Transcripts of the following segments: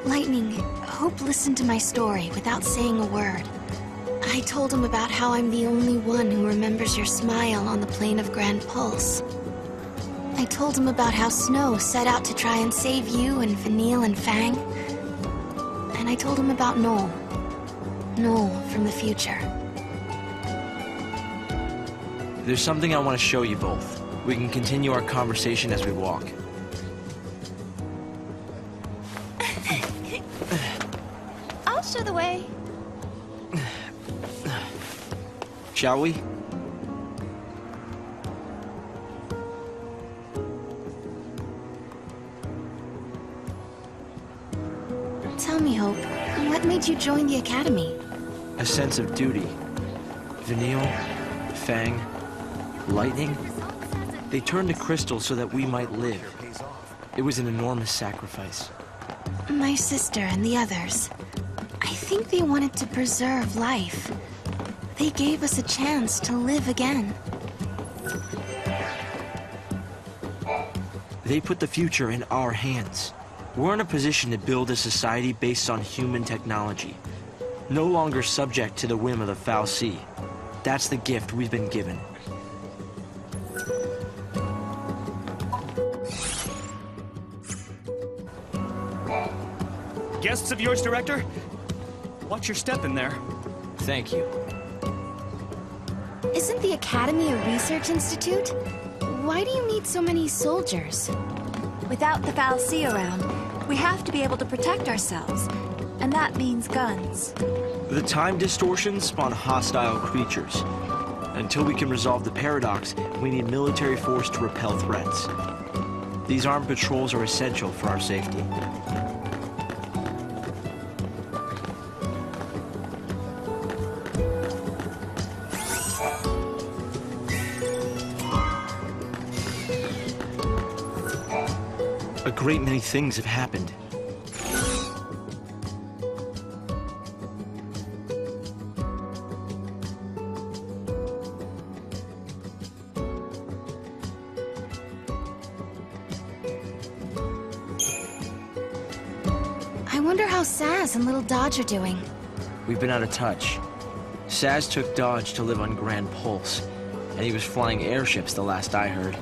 Lightning, Hope listened to my story without saying a word. I told him about how I'm the only one who remembers your smile on the plain of Grand Pulse. I told him about how Snow set out to try and save you and Vanille and Fang. And I told him about Noel. Noel from the future. There's something I want to show you both. We can continue our conversation as we walk. I'll show the way. Shall we? Tell me, Hope, what made you join the Academy? A sense of duty. Vanille, Fang, Lightning, they turned to Crystal so that we might live. It was an enormous sacrifice. My sister and the others. I think they wanted to preserve life. They gave us a chance to live again. They put the future in our hands. We're in a position to build a society based on human technology, no longer subject to the whim of the foul sea. That's the gift we've been given. Guests of yours, Director? Watch your step in there. Thank you. Isn't the Academy a research institute? Why do you need so many soldiers? Without the foul sea around, we have to be able to protect ourselves. And that means guns. The time distortions spawn hostile creatures. Until we can resolve the paradox, we need military force to repel threats. These armed patrols are essential for our safety. A great many things have happened. I wonder how Saz and Little Dodge are doing. We've been out of touch. Saz took Dodge to live on Grand Pulse, and he was flying airships the last I heard.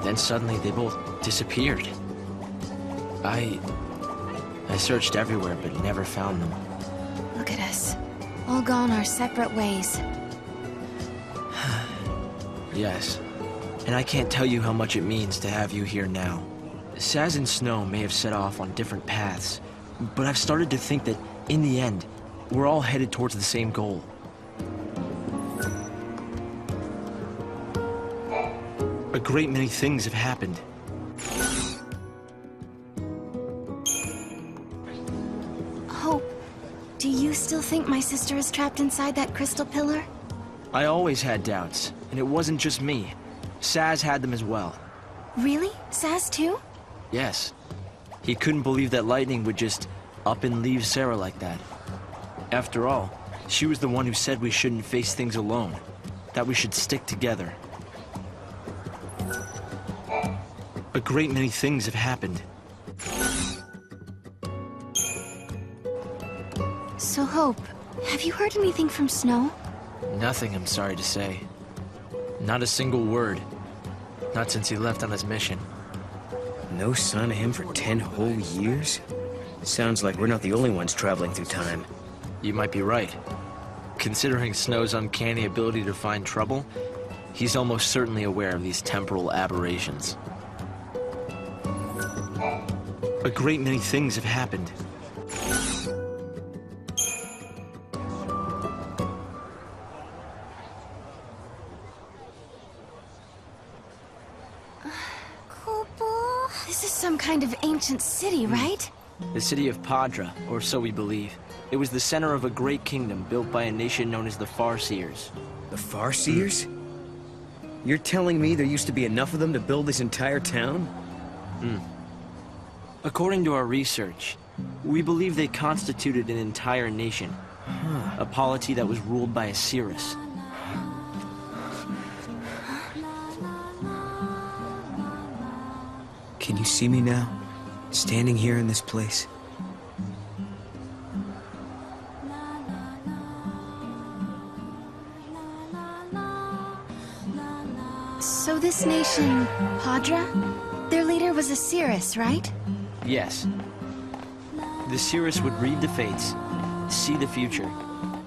Then suddenly they both disappeared. I searched everywhere but never found them. Look at us. All gone our separate ways. Yes. And I can't tell you how much it means to have you here now. Saz and Snow may have set off on different paths, but I've started to think that, in the end, we're all headed towards the same goal. A great many things have happened. Hope, do you still think my sister is trapped inside that crystal pillar? I always had doubts, and it wasn't just me. Saz had them as well. Really? Saz too? Yes. He couldn't believe that Lightning would just up and leave Sarah like that. After all, she was the one who said we shouldn't face things alone, that we should stick together. A great many things have happened. So, Hope, have you heard anything from Snow? Nothing, I'm sorry to say. Not a single word. Not since he left on his mission. No sign of him for 10 whole years? Sounds like we're not the only ones traveling through time. You might be right. Considering Snow's uncanny ability to find trouble, he's almost certainly aware of these temporal aberrations. A great many things have happened. This is some kind of ancient city, right? The city of Paddra, or so we believe. It was the center of a great kingdom built by a nation known as the Farseers. The Farseers? You're telling me there used to be enough of them to build this entire town? According to our research, we believe they constituted an entire nation. A polity that was ruled by a Cirrus. Can you see me now? Standing here in this place? So this nation, Paddra? Their leader was a Cirrus, right? Yes. The Cirrus would read the fates, see the future,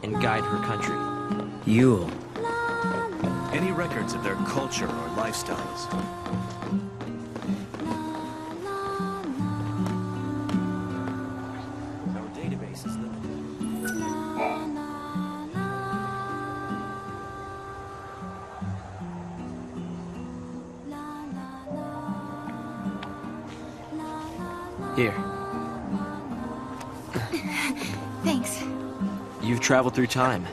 and guide her country. Yule. Any records of their culture or lifestyles? Our database is limited. Here. Thanks. You've traveled through time.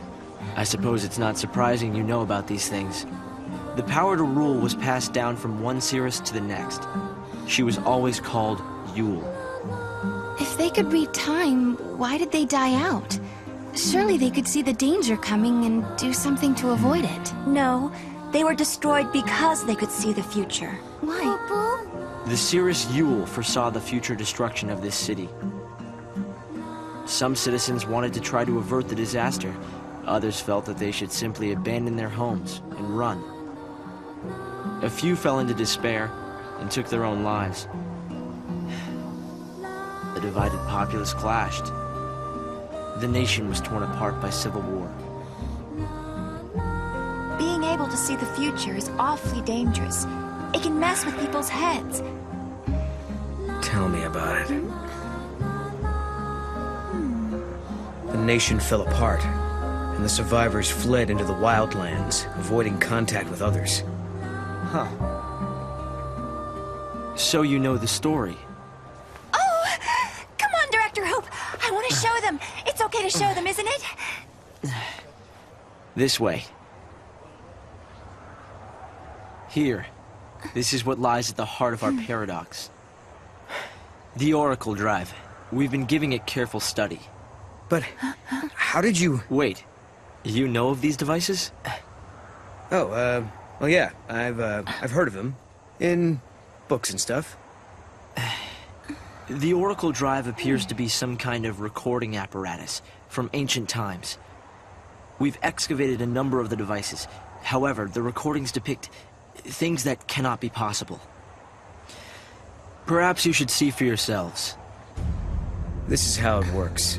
I suppose it's not surprising you know about these things. The power to rule was passed down from one Cirrus to the next. She was always called Yule. If they could read time, why did they die out? Surely they could see the danger coming and do something to avoid it. No, they were destroyed because they could see the future. Why? The Cirrus Yule foresaw the future destruction of this city. Some citizens wanted to try to avert the disaster. Others felt that they should simply abandon their homes and run. A few fell into despair and took their own lives. The divided populace clashed. The nation was torn apart by civil war. Being able to see the future is awfully dangerous. It can mess with people's heads. Tell me about it. The nation fell apart, and the survivors fled into the wildlands, avoiding contact with others. Huh. So you know the story. Oh! Come on, Director Hope! I want to show them! It's okay to show them, isn't it? This way. Here. This is what lies at the heart of our paradox. The Oracle Drive. We've been giving it careful study. But how did you... Wait. You know of these devices? Oh, well, yeah, I've heard of them. In books and stuff. The Oracle Drive appears to be some kind of recording apparatus from ancient times. We've excavated a number of the devices. However, the recordings depict things that cannot be possible. Perhaps you should see for yourselves. This is how it works.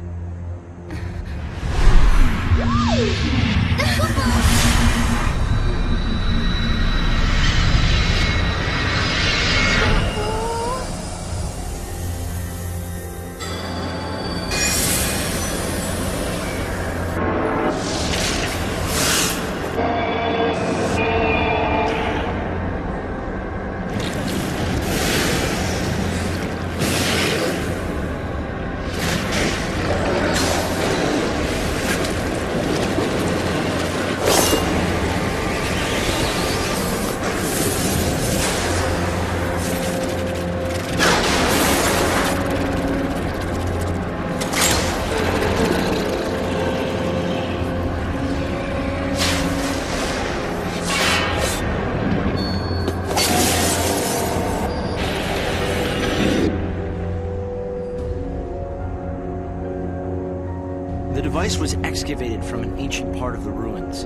The device was excavated from an ancient part of the ruins.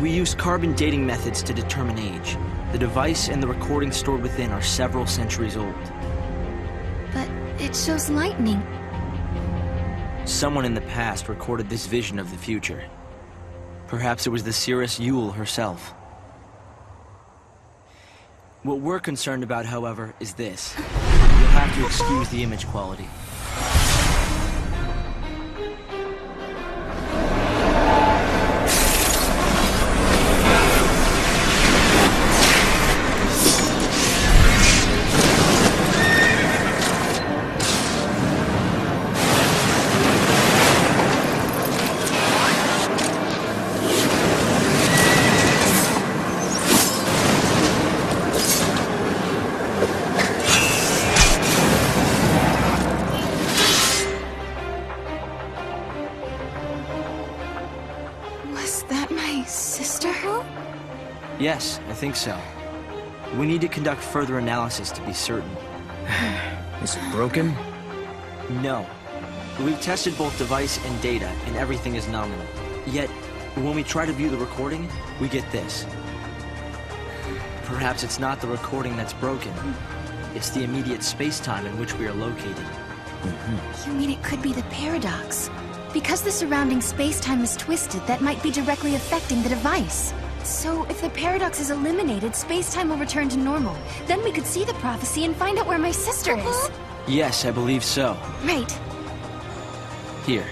We used carbon dating methods to determine age. The device and the recordings stored within are several centuries old. But it shows lightning. Someone in the past recorded this vision of the future. Perhaps it was the Cirrus Yule herself. What we're concerned about, however, is this. You'll have to excuse the image quality. Yes, I think so. We need to conduct further analysis to be certain. Is it broken? No. We've tested both device and data, and everything is nominal. Yet, when we try to view the recording, we get this. Perhaps it's not the recording that's broken. It's the immediate space-time in which we are located. You mean it could be the paradox? Because the surrounding space-time is twisted, that might be directly affecting the device. So, if the paradox is eliminated, space-time will return to normal. Then we could see the prophecy and find out where my sister is. Yes, I believe so. Right. Here.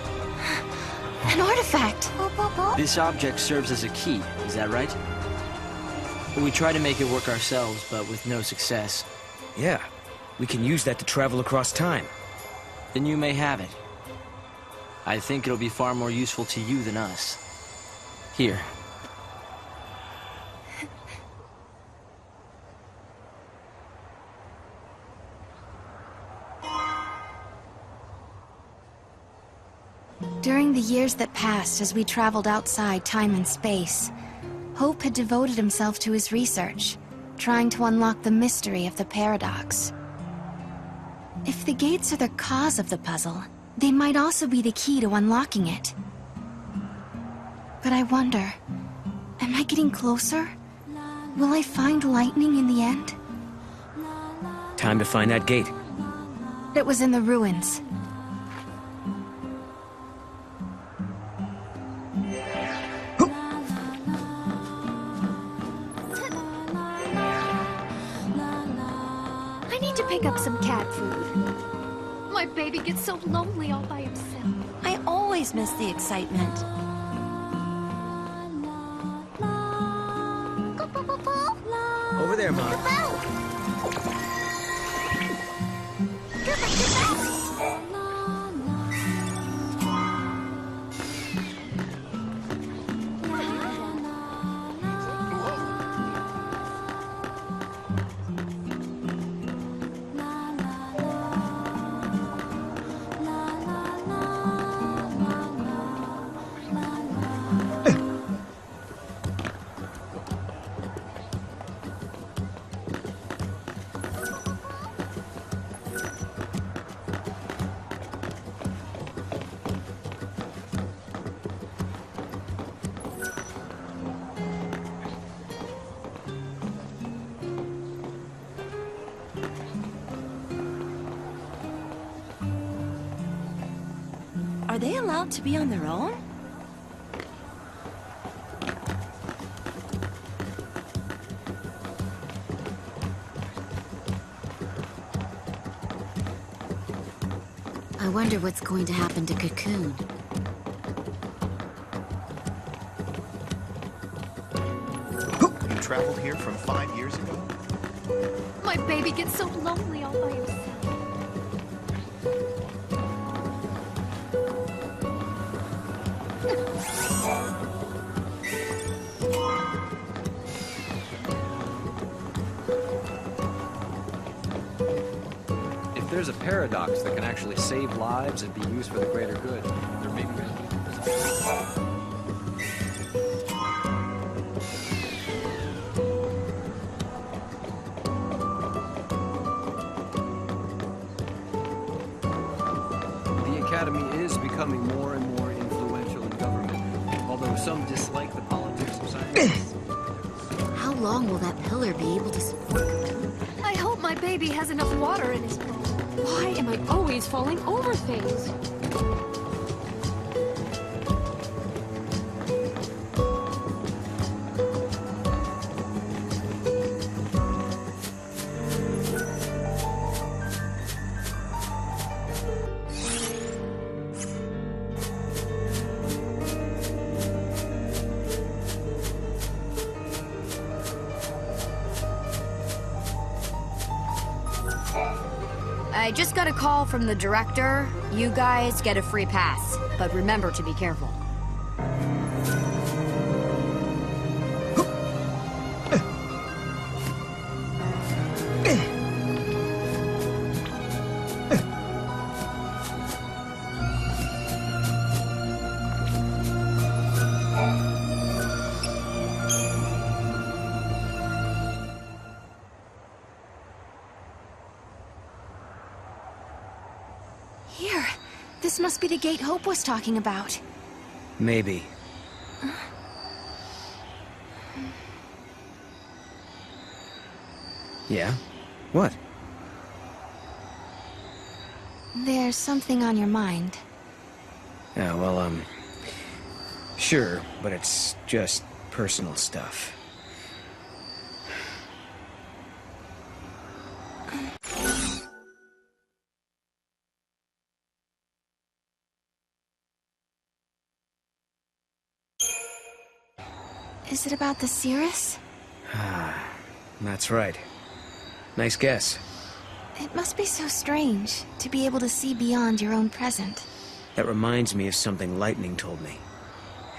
An artifact. This object serves as a key, is that right? We tried to make it work ourselves, but with no success. Yeah, we can use that to travel across time. Then you may have it. I think it'll be far more useful to you than us. Here. During the years that passed as we traveled outside time and space, Hope had devoted himself to his research, trying to unlock the mystery of the paradox. If the gates are the cause of the puzzle, they might also be the key to unlocking it. But I wonder, am I getting closer? Will I find lightning in the end? Time to find that gate. It was in the ruins. Pick up some cat food. My baby gets so lonely all by himself. I always miss the excitement. Over there, Mom. Are they allowed to be on their own? I wonder what's going to happen to Cocoon. You traveled here from 5 years ago? My baby gets so lonely all by himself. If there's a paradox that can actually save lives and be used for the greater good, there may be... The Academy is becoming more and more influential in government, although some dislike the politics of science. How long will that pillar be able to support? I hope my baby has enough water in his bowl. Why am I always falling over things? I just got a call from the director. You guys get a free pass, but remember to be careful. Here. This must be the gate Hope was talking about. Maybe. Yeah? What? There's something on your mind. Yeah, well, sure, but it's just personal stuff. Is it about the Cirrus? That's right. Nice guess. It must be so strange to be able to see beyond your own present. That reminds me of something Lightning told me.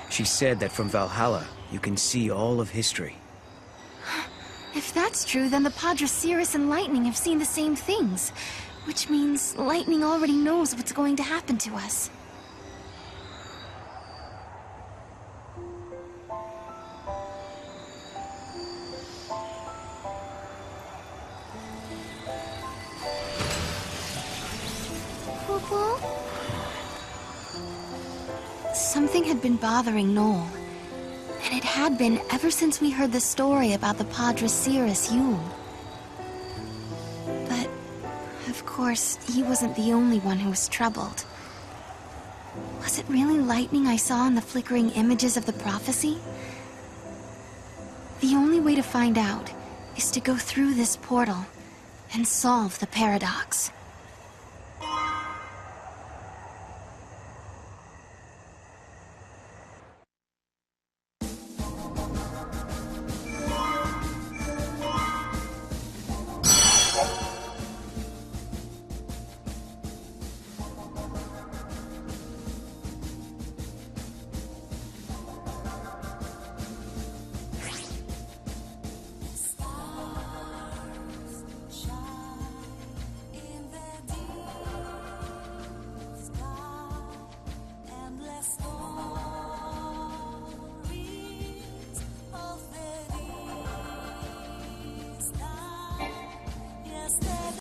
She said that from Valhalla, you can see all of history. If that's true, then the Paddra, Cirrus, and Lightning have seen the same things. Which means Lightning already knows what's going to happen to us. Something had been bothering Noel, and it had been ever since we heard the story about the Paddra Cirrus Yule. But, of course, he wasn't the only one who was troubled. Was it really lightning I saw in the flickering images of the prophecy? The only way to find out is to go through this portal and solve the paradox.